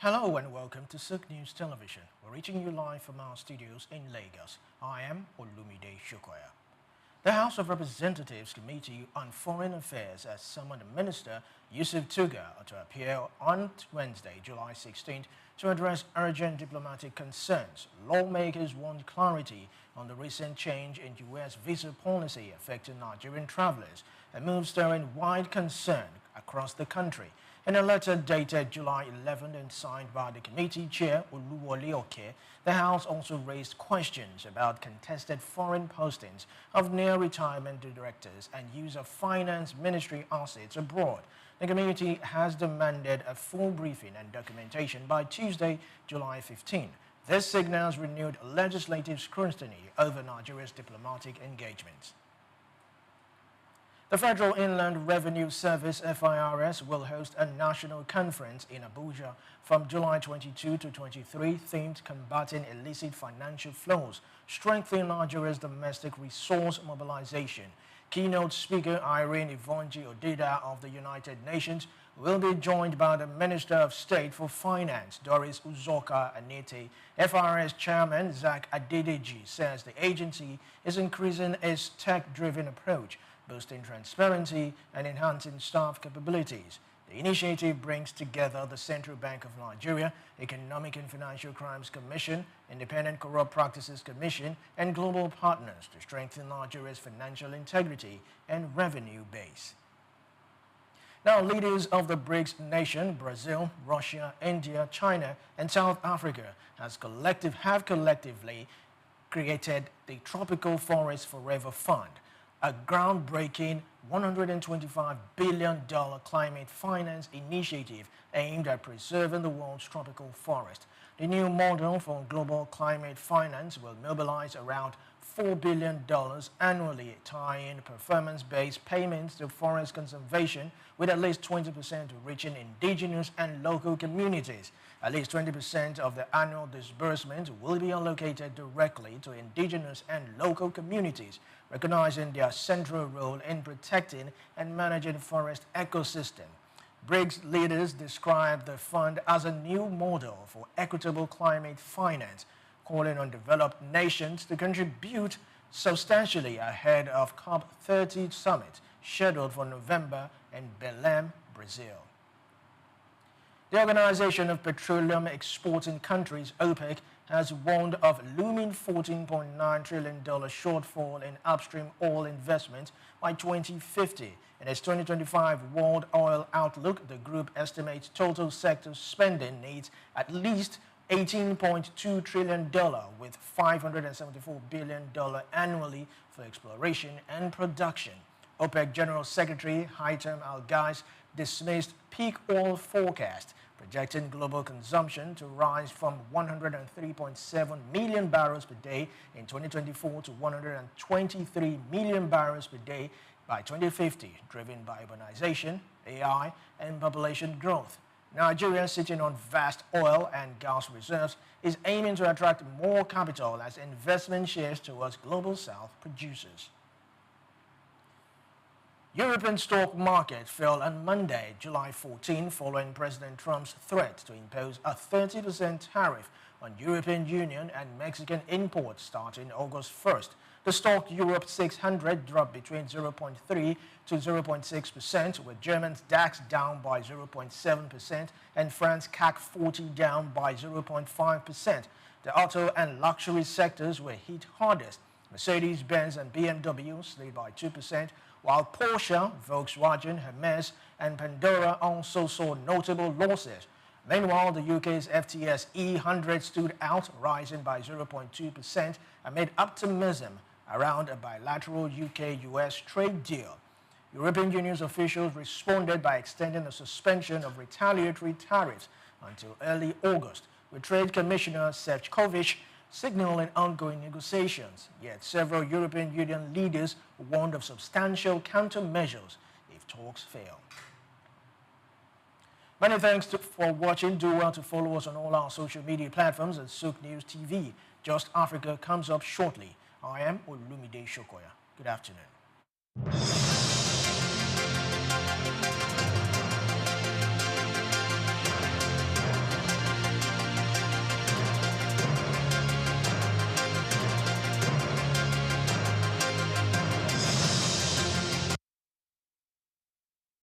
Hello and welcome to Souqnews Television. We're reaching you live from our studios in Lagos. I am Olumide Shokoya. The House of Representatives Committee on Foreign Affairs has summoned Minister Yusuf Tuga to appear on Wednesday, July 16th, to address urgent diplomatic concerns. Lawmakers want clarity on the recent change in U.S. visa policy affecting Nigerian travelers, a move stirring wide concern across the country. In a letter dated July 11 and signed by the committee chair, Oluwole Oke, the House also raised questions about contested foreign postings of near-retirement directors and use of finance ministry assets abroad. The committee has demanded a full briefing and documentation by Tuesday, July 15. This signals renewed legislative scrutiny over Nigeria's diplomatic engagements. The Federal Inland Revenue Service (FIRS) will host a national conference in Abuja from July 22 to 23 themed Combating Illicit Financial Flows, Strengthening Nigeria's Domestic Resource Mobilization. Keynote speaker Irene Ivonji Odida of the United Nations will be joined by the Minister of State for Finance, Doris Uzoka Anete. FIRS Chairman Zach Adedeji says the agency is increasing its tech-driven approach, boosting transparency and enhancing staff capabilities. The initiative brings together the Central Bank of Nigeria, Economic and Financial Crimes Commission, Independent Corrupt Practices Commission, and global partners to strengthen Nigeria's financial integrity and revenue base. Now, leaders of the BRICS nation, Brazil, Russia, India, China, and South Africa have collectively created the Tropical Forest Forever Fund, a groundbreaking $125 billion climate finance initiative aimed at preserving the world's tropical forest. The new model for global climate finance will mobilize around $4 billion annually, tying performance-based payments to forest conservation with at least 20% reaching indigenous and local communities. At least 20% of the annual disbursement will be allocated directly to indigenous and local communities, recognizing their central role in protecting and managing forest ecosystem. BRICS leaders describe the fund as a new model for equitable climate finance, calling on developed nations to contribute substantially ahead of COP30 summit scheduled for November in Belém, Brazil. The Organization of Petroleum Exporting Countries, OPEC, has warned of looming $14.9 trillion shortfall in upstream oil investment by 2050. In its 2025 World Oil Outlook, the group estimates total sector spending needs at least $18.2 trillion, with $574 billion annually for exploration and production. OPEC General Secretary Haitham Al-Ghais dismissed peak oil forecast, projecting global consumption to rise from 103.7 million barrels per day in 2024 to 123 million barrels per day by 2050, driven by urbanization, AI, and population growth. Nigeria, sitting on vast oil and gas reserves, is aiming to attract more capital as investment shifts towards global south producers. European stock market fell on Monday, July 14, following President Trump's threat to impose a 30% tariff on European Union and Mexican imports starting August 1st. The stock Europe 600 dropped between 0.3 to 0.6%, with German's DAX down by 0.7% and France CAC 40 down by 0.5%. The auto and luxury sectors were hit hardest. Mercedes-Benz and BMW slid by 2%, while Porsche, Volkswagen, Hermes, and Pandora also saw notable losses. Meanwhile, the UK's FTSE E100 stood out, rising by 0.2% amid optimism around a bilateral UK-US trade deal. European Union's officials responded by extending the suspension of retaliatory tariffs until early August, with Trade Commissioner Šefčovič signaling ongoing negotiations. Yet several European Union leaders warned of substantial countermeasures if talks fail. Many thanks for watching. Do well to follow us on all our social media platforms at Souqnews TV. Just Africa comes up shortly. I am Olumide Shokoya. Good afternoon.